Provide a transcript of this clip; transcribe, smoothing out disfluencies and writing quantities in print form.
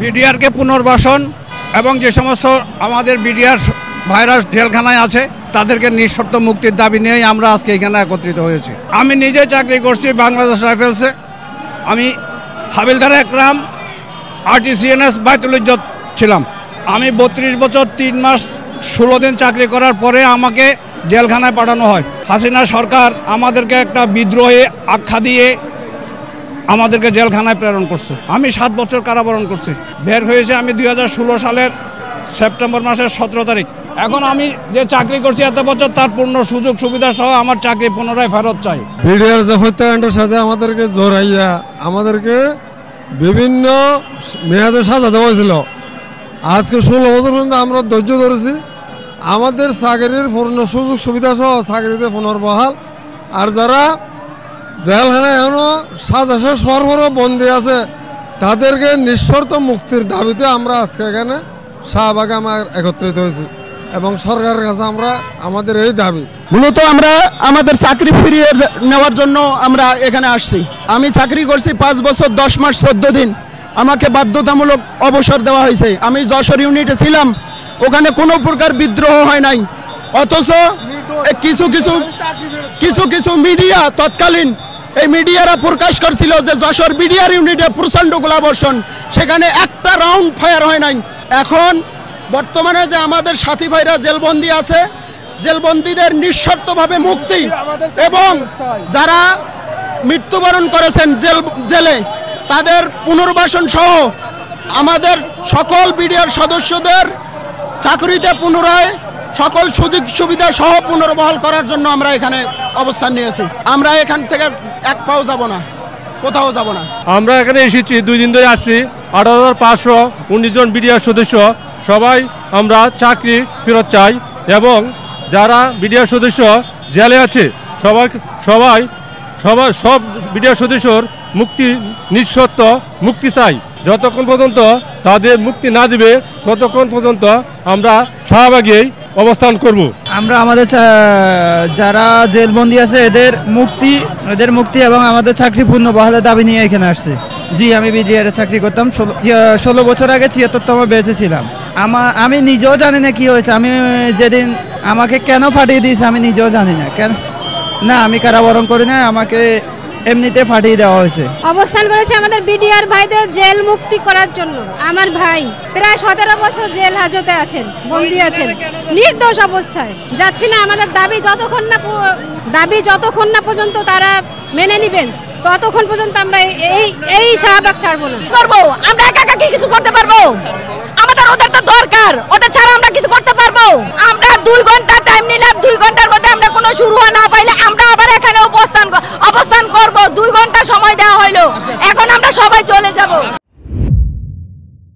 বিডিআরকে পুনর্বাসন এবং যে সমস্ত আমাদের বিডিআর ভাইরাস জেলখানায় আছে তাদেরকে নিঃশর্ত মুক্তির দাবি নিয়েই আমরা আজকে এখানে একত্রিত হয়েছি। আমি নিজে চাকরি করছি বাংলাদেশ রাইফেলসে। আমি হাবিলদার একরাম RTCNS বাইতুল ইজ্জত ছিলাম। আমি 32 বছর 3 মাস 16 দিন চাকরি করার পরে আমাকে জেলখানায় পাঠানো হয়। হাসিনা সরকার আমাদেরকে একটা বিদ্রোহী আখ্যা দিয়ে আমাদেরকে জেলখানায় প্রেরণ করছে। আমি 7 বছর কারাবরণ করছি। বের হয়েছে আমি 2016 সালের সেপ্টেম্বর মাসের 17 তারিখ। এখন আমি যে চাকরি করছি এত বছর তার পূর্ণ সুযোগ সুবিধা সহ আমার চাকরি পুনরায় ফেরত চাই। বিডিআর যে হত্যাকাণ্ডের সাথে আমাদেরকে জড়াইয়া আমাদেরকে বিভিন্ন মেয়াদে সাজা দেওয়া হয়েছিল। আজকে 16 বছর পর্যন্ত আমরা ধৈর্য ধরেছি। আমাদের চাকরির পূর্ণ সুযোগ সুবিধা সহ চাকরিতে পুনর্বহাল। আর যারা জেলখানায় এখনো সাজা শেষ হওয়ার পরও বন্দী আছে তাদেরকে নিঃশর্ত মুক্তির দাবিতে আমরা আজকে এখানে শাহবাগে আমার একত্রিত হয়েছি এবং সরকারের কাছে আমরা আমাদের এই দাবি। মূলত আমরা আমাদের চাকরি ফিরিয়ে নেওয়ার জন্য আমরা এখানে আসছি। আমি চাকরি করছি 5 বছর 10 মাস 14 দিন। আমাকে বাধ্যতামূলক অবসর দেওয়া হয়েছে। আমি যশোর ইউনিটে ছিলাম, ওখানে কোনো প্রকার বিদ্রোহ হয় নাই। অথচ কিছু কিছু মিডিয়া তৎকালীন এই মিডিয়ারা প্রকাশ করছিল যে যশোর বিডিআর ইউনিটে প্রচণ্ড গোলাবর্ষণ, সেখানে একটা রাউন্ড ফায়ার হয় নাই। এখন বর্তমানে যে আমাদের সাথী ভাইরা জেলবন্দি আছে, জেলবন্দীদের নিঃশর্তভাবে মুক্তি এবং যারা মৃত্যুবরণ করেছেন জেলে তাদের পুনর্বাসন সহ আমাদের সকল বিডিআর সদস্যদের চাকরিতে পুনরায় সকল সুযোগ সুবিধা সহ পুনর্বহাল করার জন্য আমরা এখানে অবস্থান নিয়েছি। আমরা এখান থেকে এক পাও যাব না, কোথাও যাব না। আমরা এখানে এসেছি 2 দিন ধরে আসছি। 18,519 জন বিডিআর সদস্য সবাই আমরা চাকরি ফেরত চাই এবং যারা বিডিআর সদস্য জেলে আছে সব বিডিআর সদস্যর মুক্তি নিঃশর্ত মুক্তি চাই। যতক্ষণ পর্যন্ত তাদের মুক্তি না দিবে ততক্ষণ পর্যন্ত আমরা শাহবাগেই অবস্থান করব। আমরা আমাদের যারা জেলবন্দি আছে এদের মুক্তি এবং আমাদের চাকরি পূর্ণ বহালের দাবি নিয়ে এখানে আসছি। জি, আমি বিডিআরে চাকরি করতাম। 16 বছর আগে 76তম বেঁচে ছিলাম। আমি নিজেও জানি না কি হয়েছে। আমি যেদিন আমাকে কেন ফাটিয়ে দিয়েছে আমি নিজেও জানি না। কেন না, আমি কারাবরণ করি না, আমাকে এমনিতে ফাটিয়ে দেওয়া হয়েছে। অবস্থান করেছে আমাদের বিডিআর ভাইদের জেল মুক্তি করার জন্য। আমার ভাই প্রায় 17 বছর জেল হাজতে আছেন, বন্দী আছেন নির্দোষ অবস্থায়। যাচ্ছি না, আমাদের দাবি যতক্ষণ না পর্যন্ত তারা মেনে নিবেন ততক্ষণ পর্যন্ত আমরা এই শাহবাগ ছাড়বো না। আমরা একা কিছু করতে পারবো? আমাদের ওদের তো দরকার, ওদের ছাড়া আমরা কিছু করতে পারবো? আমরা 2 ঘন্টা টাইম নিলাম, 2 ঘন্টার মধ্যে আমরা কোনো শুরু না পাইলে আমরা আবার এখানে অবস্থান করব। 2 ঘন্টা সময় দেওয়া হইলো, এখন আমরা সবাই চলে যাব।